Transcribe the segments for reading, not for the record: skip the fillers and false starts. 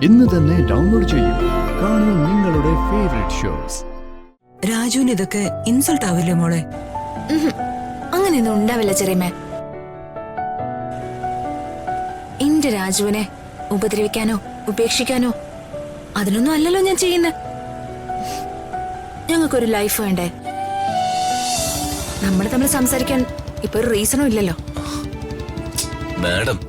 ഇന്ന് തന്നെ ഡൗൺലോഡ് ചെയ്യൂ. കാണൂ നിങ്ങളുടെ ഫേവറേറ്റ് ഷോസ്. രാജുവിന് ഇതൊക്കെ ഇൻസൾട്ട് ആവില്ലേ മോളെ? അങ്ങനെയൊന്നും ഉണ്ടാവില്ല ചെറിയമ്മേ. എന്റെ രാജുവിനെ ഉപദ്രവിക്കാനോ ഉപേക്ഷിക്കാനോ അതിനൊന്നും അല്ലല്ലോ ഞാൻ ചെയ്യുന്നത്. ഞങ്ങൾക്കൊരു ലൈഫ് വേണ്ടേ? നമ്മൾ തമ്മിൽ സംസാരിക്കാൻ ഇപ്പൊ ഒരു റീസണും ഇല്ലല്ലോ. മാഡം,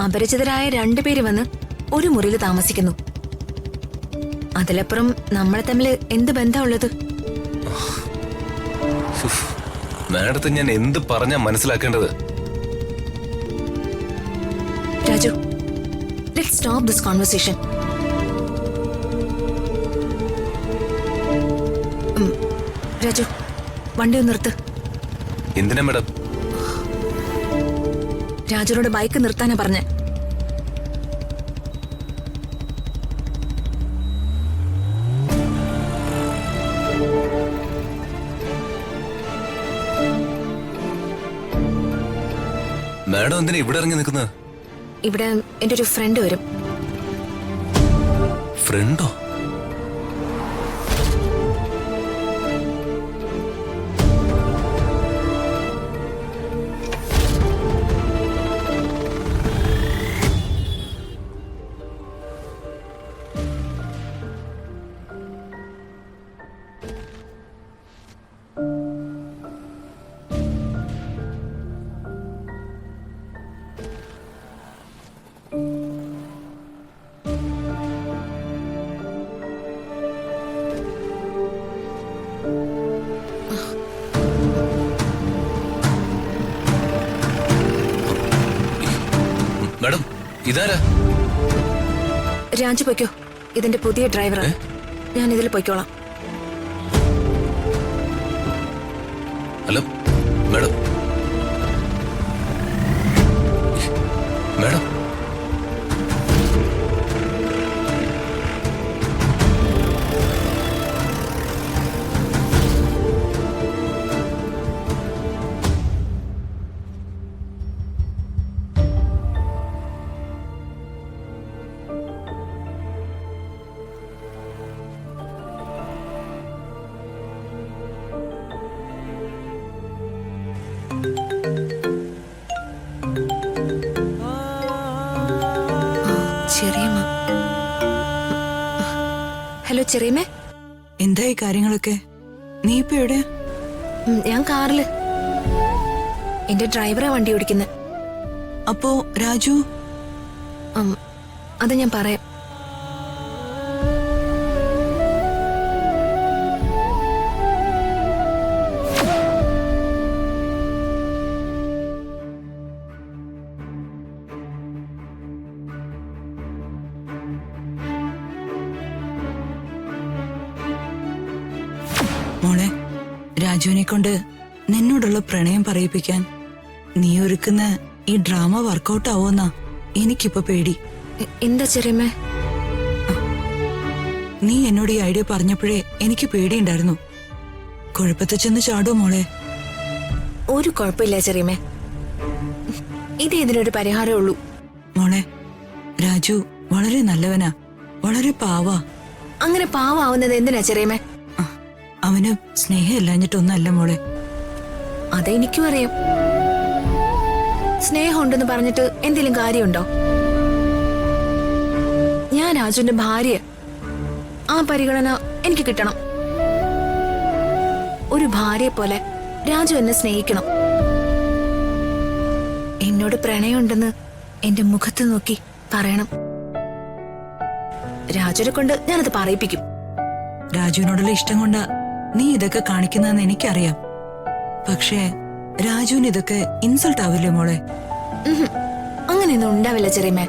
അപരിചിതരായ രണ്ടുപേര് വന്ന് ഒരു മുറിയിൽ താമസിക്കുന്നു. അതിലപ്പുറം നമ്മളെ തമ്മിൽ എന്ത് ബന്ധമുള്ളത്? മാഡത്തെ ഞാൻ എന്ത് പറഞ്ഞാ മനസ്സിലാക്കേണ്ടത്? Raju, let's stop this conversation. Raju, വണ്ടി ഒന്ന് നിർത്ത്. എന്തിനാ മാഡം? രാജുനോട് ബൈക്ക് നിർത്താനാ പറഞ്ഞേ. മാഡം എന്തിനാ ഇവിടെ ഇറങ്ങി നിൽക്കുന്നത്? ഇവിടെ എന്റെ ഒരു ഫ്രണ്ട് വരും. ഫ്രണ്ടോ? മാഡം, ഇതാരാ? രാജു പൊയ്ക്കോ, ഇതിന്റെ പുതിയ ഡ്രൈവറാണ്. ഞാൻ ഇതിൽ പൊയ്ക്കോളാം. Hello madam. മാഡം, ചെറിയമ്മ. ഹലോ ചെറിയമ്മേ. എന്തായി കാര്യങ്ങളൊക്കെ? നീ ഇപ്പൊ എവിടെ? ഞാൻ കാറില്. എന്റെ ഡ്രൈവറാ വണ്ടി ഓടിക്കുന്നത്. അപ്പോ രാജു? അത് ഞാൻ പറയാം. മോളെ, രാജുവിനെ കൊണ്ട് നിന്നോടുള്ള പ്രണയം പറയിപ്പിക്കാൻ നീ ഒരുക്കുന്ന ഈ ഡ്രാമ വർക്കൗട്ട് ആവോന്നാ എനിക്കിപ്പോ പേടി. എന്താ ചെറിയമ്മേ? നീ എന്നോട് ഈ ഐഡിയ പറഞ്ഞപ്പോഴേ എനിക്ക് പേടിയുണ്ടായിരുന്നു. കുഴപ്പത്തെ ചെന്ന് ചാടോ മോളെ? ഒരു കുഴപ്പമില്ല ചെറിയമ്മേ. ഇത് ഇതിനൊരു പരിഹാരമേ ഉള്ളൂ. മോളെ, രാജു വളരെ നല്ലവനാ, വളരെ പാവാ. അങ്ങനെ പാവാവുന്നത് എന്തിനാ ചെറിയമ്മേ? അവന് സ്നേഹമില്ലാഞ്ഞിട്ടൊന്നല്ല മോളെ. അതെനിക്കും അറിയാം. സ്നേഹം ഉണ്ടെന്ന് പറഞ്ഞിട്ട് എന്തെങ്കിലും കാര്യമുണ്ടോ? ഞാൻ രാജുവിന്റെ ഭാര്യ. ആ പരിഗണന എനിക്ക് കിട്ടണം. ഒരു ഭാര്യയെ പോലെ രാജു എന്നെ സ്നേഹിക്കണം. എന്നോട് പ്രണയമുണ്ടെന്ന് എന്റെ മുഖത്ത് നോക്കി പറയണം. രാജുവിനെ കൊണ്ട് ഞാനത് പറയിപ്പിക്കും. രാജുവിനോടുള്ള ഇഷ്ടം കൊണ്ടാ നീ ഇതൊക്കെ കാണിക്കുന്നതെന്ന് എനിക്കറിയാം. പക്ഷേ രാജുവിന് ഇതൊക്കെ ഇൻസൾട്ട് ആവില്ലേ മോളെ? അങ്ങനെയൊന്നും ഉണ്ടാവില്ല ചെറിയമ്മേ.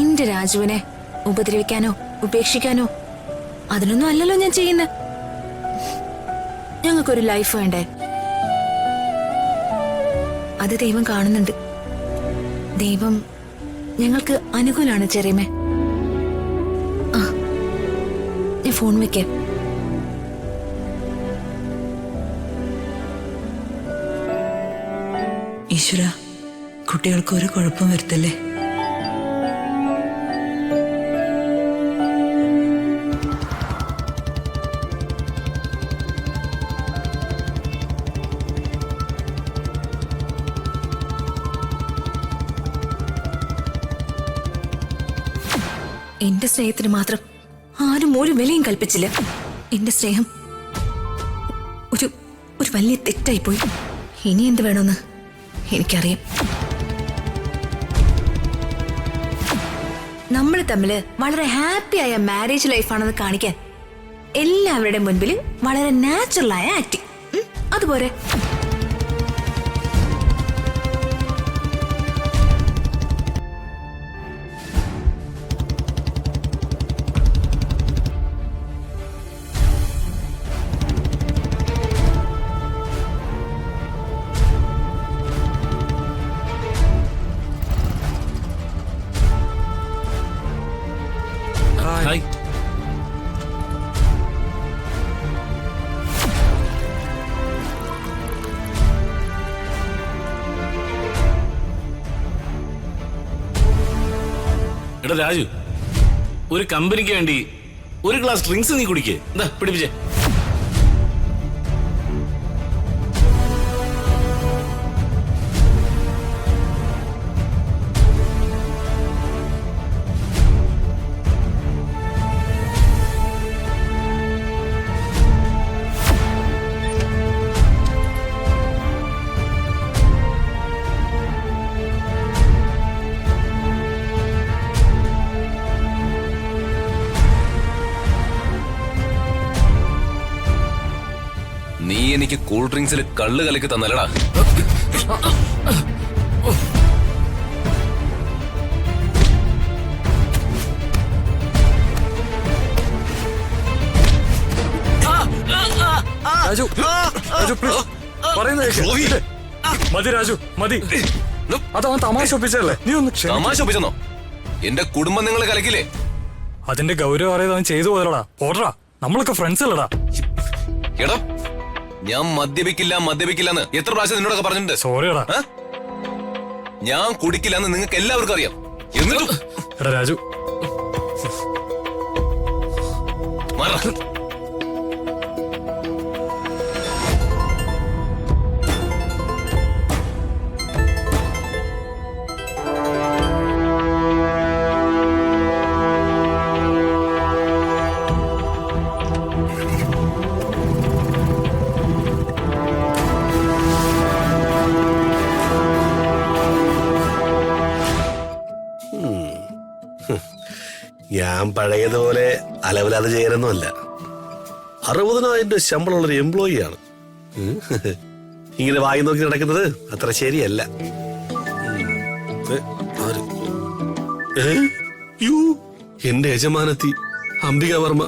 എന്റെ രാജുവിനെ ഉപദ്രവിക്കാനോ ഉപേക്ഷിക്കാനോ അതിനൊന്നും അല്ലല്ലോ ഞാൻ ചെയ്യുന്നത്. ഞങ്ങൾക്കൊരു ലൈഫ് വേണ്ടേ? അത് ദൈവം കാണുന്നുണ്ട്. ദൈവം ഞങ്ങൾക്ക് അനുകൂലാണ് ചെറിയമ്മേ. ഞാൻ ഫോൺ വെക്കാം. ഈശ്വര, കുട്ടികൾക്ക് ഒരു കുഴപ്പം വരുത്തല്ലേ. എന്റെ സ്നേഹത്തിന് മാത്രം ആരും ഒരു വിലയും കൽപ്പിച്ചില്ല. എന്റെ സ്നേഹം ഒരു ഒരു വലിയ തെറ്റായി പോയി. ഇനി എന്ത് വേണമെന്ന് എനിക്കറിയാം. നമ്മൾ തമ്മില് വളരെ ഹാപ്പി ആയ മാരേജ് ലൈഫാണെന്ന് കാണിക്കാൻ എല്ലാവരുടെ മുൻപിൽ വളരെ നാച്ചുറലായ ആക്ടിങ്. അതുപോലെ ഹായ്. എടാ രാജു, ഒരു കമ്പനിക്ക് വേണ്ടി ഒരു ഗ്ലാസ് ഡ്രിങ്ക്സ് നീ കുടിക്കേ. എന്താ പിടിപ്പിച്ചേ. നീ എനിക്ക് കൂൾ ഡ്രിങ്ക്സിൽ കള്ള് കലക്കി തന്നല്ലടാ. രാജു, രാജു please. പറയുന്നത് കേൾക്ക്. ദ്രോഹി. മതി രാജു, മതി. അതവൻ തമാശ ഒപ്പിച്ചല്ലേ, നീ ഒന്ന് തമാശ ഒപ്പിച്ചെന്നോ? എന്റെ കുടുംബം നിങ്ങൾ കലക്കില്ലേ? അതിന്റെ ഗൗരവം അറിയാതെ അവൻ ചെയ്തു പോയല്ലടാ. ഓടറാ, നമ്മളൊക്കെ ഫ്രണ്ട്സ് അല്ലടാ. എടാ, ഞാൻ മദ്യപിക്കില്ലെന്ന് എത്ര പ്രാവശ്യം നിന്നോടൊക്കെ പറഞ്ഞിട്ടുണ്ട്. സോറിയടാ. ആ? ഞാൻ കുടിക്കില്ലെന്ന് നിങ്ങൾക്ക് എല്ലാവർക്കും അറിയാം. എന്നിട്ടും എടാ രാജു, മാറാ. ഞാൻ പഴയതുപോലെ അലവലാതെ ചെയ്യാനൊന്നുമല്ല. 60,000 ശമ്പളമുള്ളൊരു എംപ്ലോയിയാണ്. ഇങ്ങനെ വായി നോക്കി നടക്കുന്നത് അത്ര ശരിയല്ല. എന്റെ യജമാനത്തി അംബിക വർമ്മ.